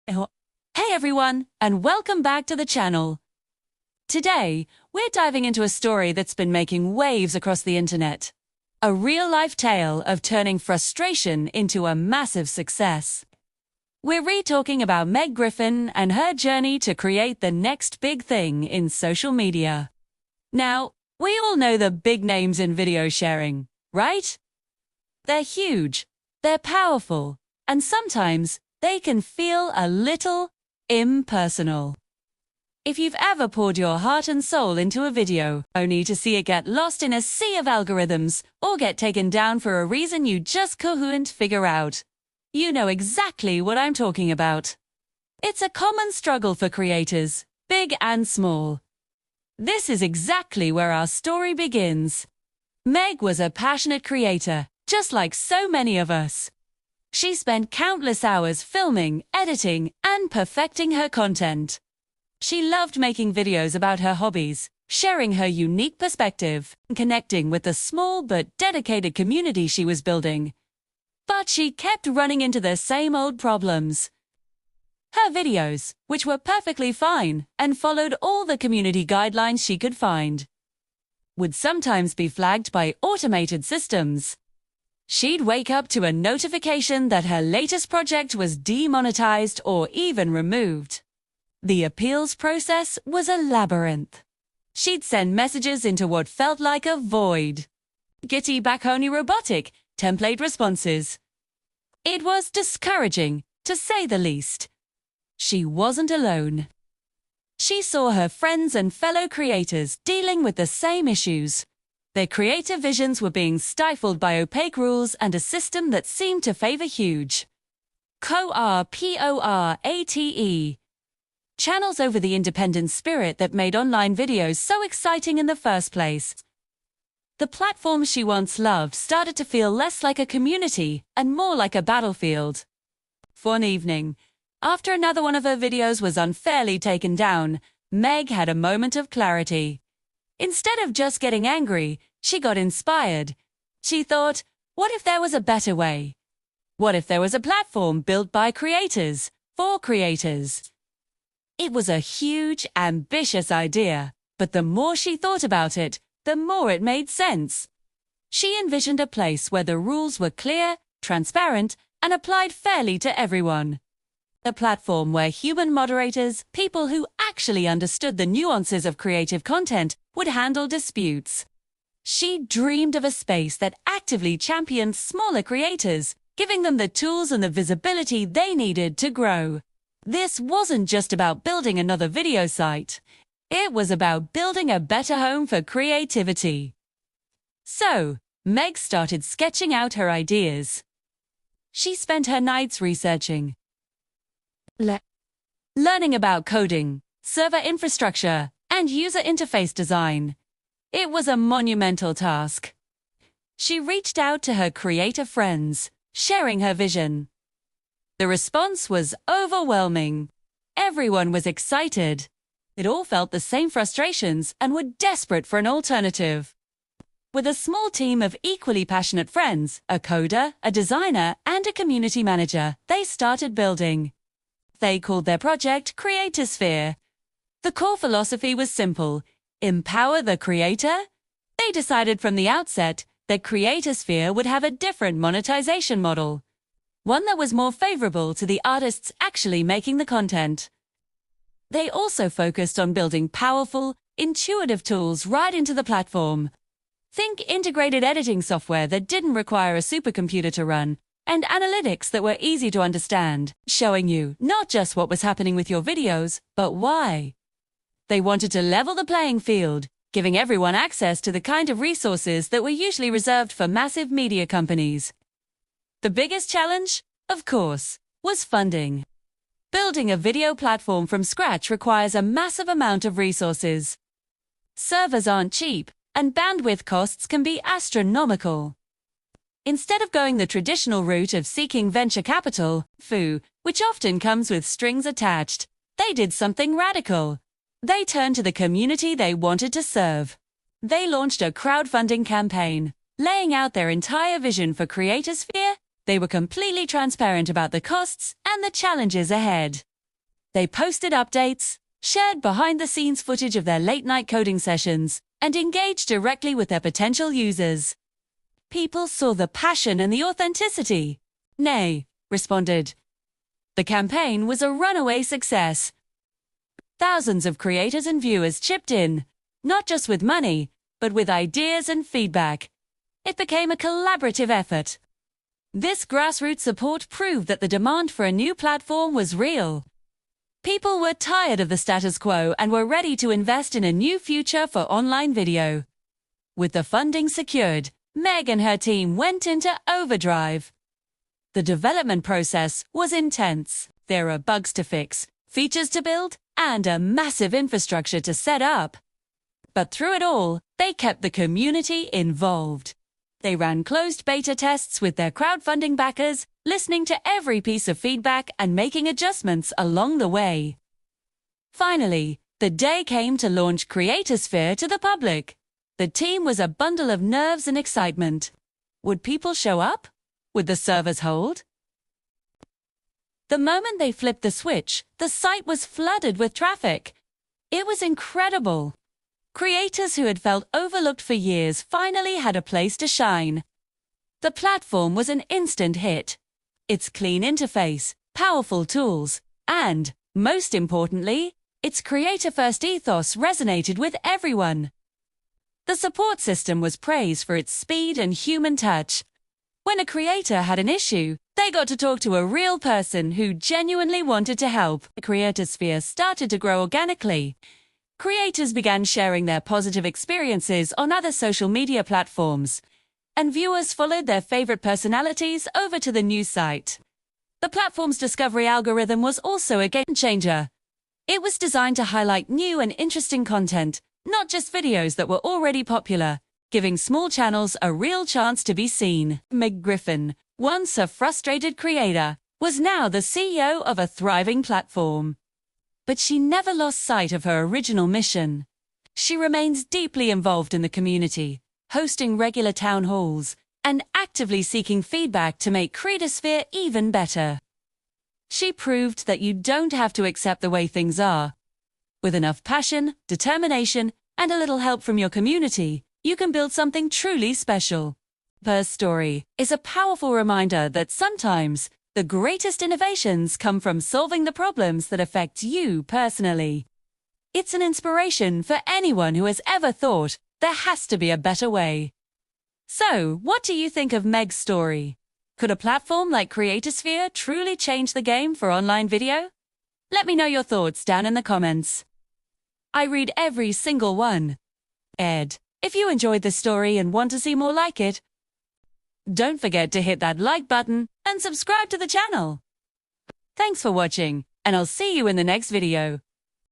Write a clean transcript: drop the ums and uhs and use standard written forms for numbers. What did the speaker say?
Hey everyone, and welcome back to the channel. Today, we're diving into a story that's been making waves across the internet. A real-life tale of turning frustration into a massive success. We're re-talking about Meg Griffin and her journey to create the next big thing in social media. Now, we all know the big names in video sharing, right? They're huge, they're powerful, and sometimes they can feel a little impersonal. If you've ever poured your heart and soul into a video, only to see it get lost in a sea of algorithms or get taken down for a reason you just couldn't figure out, you know exactly what I'm talking about. It's a common struggle for creators, big and small. This is exactly where our story begins. Meg was a passionate creator, just like so many of us. She spent countless hours filming, editing, and perfecting her content. She loved making videos about her hobbies, sharing her unique perspective, and connecting with the small but dedicated community she was building. But she kept running into the same old problems. Her videos, which were perfectly fine and followed all the community guidelines she could find, would sometimes be flagged by automated systems. She'd wake up to a notification that her latest project was demonetized or even removed. The appeals process was a labyrinth. She'd send messages into what felt like a void. Gitty back only robotic, template responses. It was discouraging, to say the least. She wasn't alone. She saw her friends and fellow creators dealing with the same issues. Their creative visions were being stifled by opaque rules and a system that seemed to favor huge corporate channels over the independent spirit that made online videos so exciting in the first place. The platform she once loved started to feel less like a community and more like a battlefield. One evening, after another one of her videos was unfairly taken down, Meg had a moment of clarity. Instead of just getting angry, she got inspired. She thought, what if there was a better way? What if there was a platform built by creators, for creators? It was a huge, ambitious idea, but the more she thought about it, the more it made sense. She envisioned a place where the rules were clear, transparent, and applied fairly to everyone. A platform where human moderators, people who actually understood the nuances of creative content, would handle disputes. She dreamed of a space that actively championed smaller creators, giving them the tools and the visibility they needed to grow. This wasn't just about building another video site. It was about building a better home for creativity. So, Meg started sketching out her ideas. She spent her nights researching, learning about coding, server infrastructure, and user interface design. It was a monumental task. She reached out to her creator friends, sharing her vision. The response was overwhelming. Everyone was excited. It all felt the same frustrations and were desperate for an alternative. With a small team of equally passionate friends, a coder, a designer, and a community manager, they started building. They called their project Creatosphere. The core philosophy was simple: empower the creator. They decided from the outset that Creatosphere would have a different monetization model, one that was more favorable to the artists actually making the content. They also focused on building powerful, intuitive tools right into the platform. Think integrated editing software that didn't require a supercomputer to run, and analytics that were easy to understand, showing you not just what was happening with your videos, but why. They wanted to level the playing field, giving everyone access to the kind of resources that were usually reserved for massive media companies. The biggest challenge, of course, was funding. Building a video platform from scratch requires a massive amount of resources. Servers aren't cheap, and bandwidth costs can be astronomical. Instead of going the traditional route of seeking venture capital, which often comes with strings attached, they did something radical. They turned to the community they wanted to serve. They launched a crowdfunding campaign, laying out their entire vision for Creatosphere. They were completely transparent about the costs and the challenges ahead. They posted updates, shared behind-the-scenes footage of their late-night coding sessions, and engaged directly with their potential users. People saw the passion and the authenticity. Nay, responded. The campaign was a runaway success. Thousands of creators and viewers chipped in, not just with money, but with ideas and feedback. It became a collaborative effort. This grassroots support proved that the demand for a new platform was real. People were tired of the status quo and were ready to invest in a new future for online video. With the funding secured, Meg and her team went into overdrive. The development process was intense. There are bugs to fix, features to build, and a massive infrastructure to set up. But through it all, they kept the community involved. They ran closed beta tests with their crowdfunding backers, listening to every piece of feedback and making adjustments along the way. Finally, the day came to launch Creatorsphere to the public. The team was a bundle of nerves and excitement. Would people show up? Would the servers hold? The moment they flipped the switch, the site was flooded with traffic. It was incredible. Creators who had felt overlooked for years finally had a place to shine. The platform was an instant hit. Its clean interface, powerful tools, and, most importantly, its creator-first ethos resonated with everyone. The support system was praised for its speed and human touch. When a creator had an issue, they got to talk to a real person who genuinely wanted to help. The Creatorsphere started to grow organically. Creators began sharing their positive experiences on other social media platforms, and viewers followed their favorite personalities over to the new site. The platform's discovery algorithm was also a game changer. It was designed to highlight new and interesting content, not just videos that were already popular, giving small channels a real chance to be seen. Meg Griffin, once a frustrated creator, was now the CEO of a thriving platform. But she never lost sight of her original mission. She remains deeply involved in the community, hosting regular town halls, and actively seeking feedback to make Creatorsphere even better. She proved that you don't have to accept the way things are. With enough passion, determination, and a little help from your community, you can build something truly special. Her story is a powerful reminder that sometimes the greatest innovations come from solving the problems that affect you personally. It's an inspiration for anyone who has ever thought there has to be a better way. So, what do you think of Meg's story? Could a platform like Creatorsphere truly change the game for online video? Let me know your thoughts down in the comments. I read every single one. Ed, if you enjoyed this story and want to see more like it, don't forget to hit that like button and subscribe to the channel. Thanks for watching, and I'll see you in the next video.